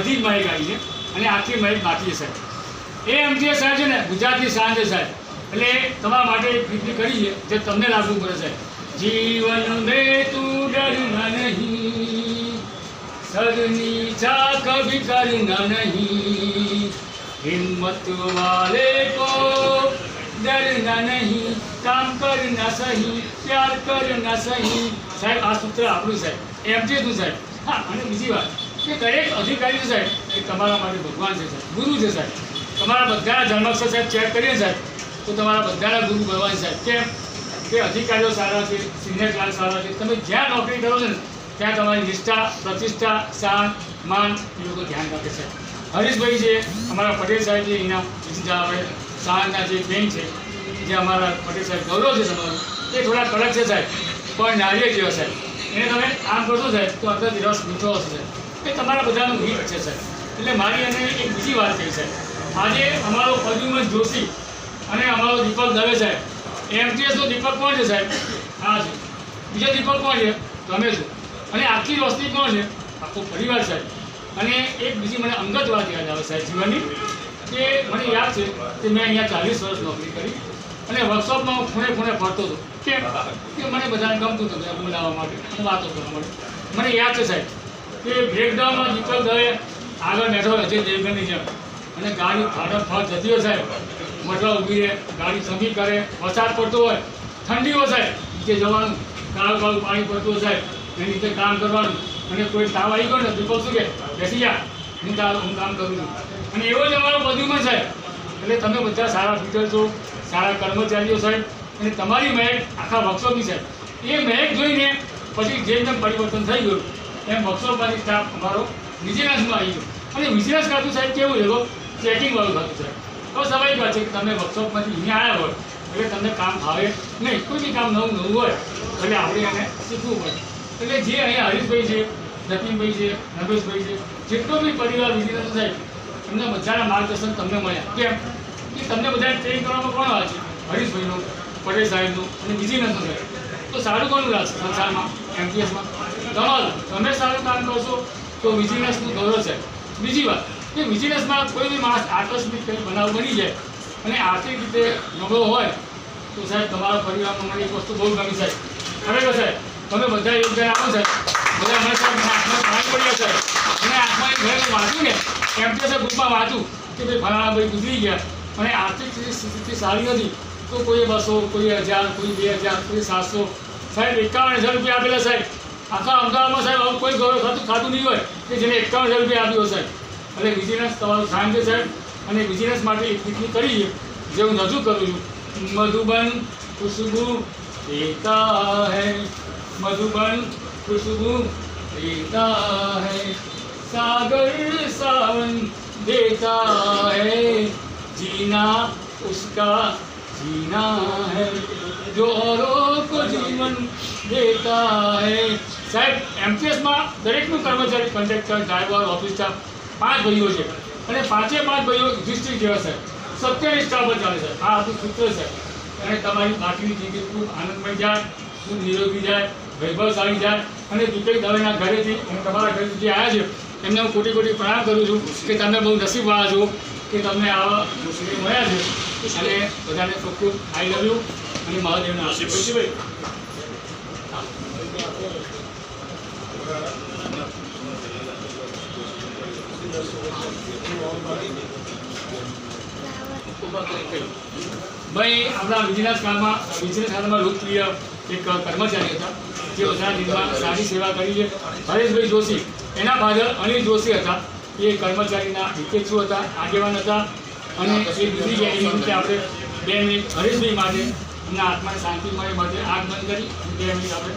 બધી જ માહિતી આવી છે અને આખી માહિતી બાકી છે સાહેબ. એ એમટીએસ સાહેબ છે ને ગુજરાતની શાન છે સાહેબ. એટલે તમારા માટે એક વિનંતી કરી છે જે તમને લાગુ પડે સાહેબ. जीवन में तू डरना नहीं, सदनी चा कभी करना नहीं, हिम्मत वाले को डरना नहीं, काम करना सही, प्यार करना सही. સાહેબ આ સૂત્ર આપણું સાહેબ એમટીએસ નું સાહેબ. હા, અને બીજી વાત કે દરેક અધિકારી સાહેબ એ તમારા માટે ભગવાન છે સાહેબ, ગુરુ છે સાહેબ. તમારા બધાના જન્માક્ષર સાહેબ ચેક કરીએ સાહેબ તો તમારા બધાના ગુરુ ભગવાન સાહેબ. કેમ કે અધિકારીઓ સારા છે, સિનિયર ક્લાસ સારા છે. તમે જ્યાં નોકરી કરો છો ને ત્યાં તમારી નિષ્ઠા, પ્રતિષ્ઠા, શાન, માન એ લોકો ધ્યાન રાખે છે. હરીશભાઈ છે અમારા પટેલ સાહેબ છે, એના આપણે શાનના જે બેન છે જે અમારા પટેલ સાહેબ ગૌરવ છે તમારું, એ થોડા કડક છે સાહેબ પણ નારિયેળ જેવા સાહેબ. એને તમે આમ કરશો સાહેબ તો અંદરથી રસ મીઠો હશે સાહેબ. એ તમારા બધાનું હિત છે સાહેબ. એટલે મારી એને એક બીજી વાત કહી સાહેબ. આજે અમારો પ્રદ્યુમન જોશી અને અમારો દીપક દવે સાહેબ, એમટીએસનો દીપક કોણ છે સાહેબ? હા છે. બીજો દીપક કોણ છે? તમે છો. અને આખી રોશની કોણ છે? આખો પરિવાર સાહેબ. અને એક બીજી મને અંગત વાત યાદ આવે સાહેબ જીવનની, કે મને યાદ છે કે મેં અહીંયા 40 વર્ષ નોકરી કરી અને વર્કશોપમાં હું ખૂણે ખૂણે ફરતો હતો. કેમ કે મને બધાને ગમતું હતું બોલાવવા માટે અને વાતો કરવા માટે. મને યાદ છે સાહેબ કે બ્રેકડાઉનમાં દીપક દવે આગળ બેઠો અજય દેવગનની જેમ અને ગાડી ફાટક જતી હોય સાહેબ, મટવા ઊભી રહે, ગાડી સમી કરે, વરસાદ પડતો હોય, ઠંડી હોય સાહેબ, નીચે જવાનું, કાળું કાળું પાણી પડતું હોય સાહેબ, એની નીચે કામ કરવાનું. અને કોઈ તાવ આવી ગયો ને દીપક શું કે બેસી જા, હું કામ કરું છું. અને એવો જ અમારો પ્રદ્યુમન સાહેબ. એટલે તમે બધા સારા ફીચર છો, સારા કર્મચારીઓ સાહેબ. અને તમારી મહેક આખા વર્કશોપની સાહેબ, એ મહેક જોઈને પછી જેમ જેમ પરિવર્તન થઈ ગયું એમ વર્કશોપમાંથી સ્ટાફ અમારો વિજિલન્સમાં આવી ગયો. અને વિજિલન્સ ખાતું સાહેબ કેવું છે, ચેકિંગવાળું ખાતું સાહેબ. તો સ્વાભાવિક વાત છે કે તમે વર્કશોપમાંથી અહીંયા આવ્યા હોય એટલે તમને કામ ફાવે નહીં. કોઈ બી કામ નવું હોય એટલે આપણે એને શીખવું પડે. એટલે જે અહીંયા હરીશભાઈ છે, જતીનભાઈ છે, રમેશભાઈ છે, જેટલો બી પરિવાર વિજિલન્સ સાહેબ, એમને બધાના માર્ગદર્શન તમને મળ્યા. કેમ કે તમને બધાને ટ્રેન કરવામાં કોણ આવે છે? હરીશભાઈનું, પટેલ સાહેબનું અને વિજિલન્સનું સાહેબ. તો સારું કોનું લાગશે સંસારમાં, એમટીએસમાં? તમારું. તમે સારું કામ કરશો તો વિજિલન્સનું ગૌરવ સાહેબ. બીજી વાત કે વિજિલન્સમાં કોઈ બી માણસ આકસ્મિક કંઈ બનાવ બની જાય અને આર્થિક રીતે નબળો હોય તો સાહેબ તમારા પરિવારમાં મને એક વસ્તુ બહુ ગમી સાહેબ. ખરેખર સાહેબ તમે બધા યોગદાન આપો સાહેબ. બધા મને સાહેબ આંખમાં પાણી પડ્યા સાહેબ. અને આંખમાં એક ઘરે વાંચ્યું ને એમટીએસ ગ્રુપમાં વાંચ્યું કે ભાઈ ફલાણા ભાઈ ગુજરી ગયા અને આર્થિક સ્થિતિ સારી નથી તો કોઈ 200, કોઈ 1000, કોઈ 2000, કોઈ 700 સાહેબ 51,000 રૂપિયા આપેલા સાહેબ. આખા અમદાવાદમાં સાહેબ આવું કોઈ ગૌરવ ખાતું નહીં હોય કે જેને 51,000 રૂપિયા આપ્યો સાહેબ. એટલે વિજિલન્સ તમારું સાન છે સાહેબ. અને વિજિલન્સ માટે એક ટિપ્પણી કરી છે જે હું રજૂ કરું છું. મધુબન ખુશ્બુ દેતા હૈ, મધુબન ખુશ્બુ દેતા હૈ, સાગર સાवन देता है, जीना उसका जीना है, जो औरों को जीवन देता है. સાહેબ એમટીએસમાં દરેકનું કર્મચારી, કંડક્ટર, ડ્રાઈવર, ઓફિસ સ્ટાફ 5 ભાઈઓ છે અને 5 ભાઈઓ યુધિષ્ઠિર જેવા સાહેબ, સત્યનિષ્ઠા પર ચાલે સાહેબ. આ આપણું સૂત્ર છે. અને તમારી બાકીની જિંદગી ખૂબ આનંદમય જાય, ખૂબ નિરોગી જાય, વૈભવશાળી જાય. અને દીપક દવેના ઘરેથી અને તમારા ઘરેથી જે આવ્યા છે એમને હું કોટી કોટી પ્રણામ કરું છું કે તમે બહુ નસીબવાળા છો કે તમને આવા મુશ્કેલી મળ્યા છે. અને બધાને ખૂબ ખૂબ આઈ લવ યુ અને મહાદેવના આશીર્વાદ. ભાઈ આપણા વિજિલન્સ ખાતામાં લોકપ્રિય એક કર્મચારી હતા જે બધા દિનમાં સારી સેવા કરી છે. હરેશભાઈ જોશી, એના ફાધર અનિલ જોશી હતા. એ કર્મચારીના હિતેચ્છુ હતા, આગેવાન હતા. અને એ બીજી ગયા એ નિમિત્તે આપણે 2 મિનિટ હરેશભાઈ માટે એમના આત્માને શાંતિ મળે માટે આગ બંધ કરી 2 મિનિટ આપણે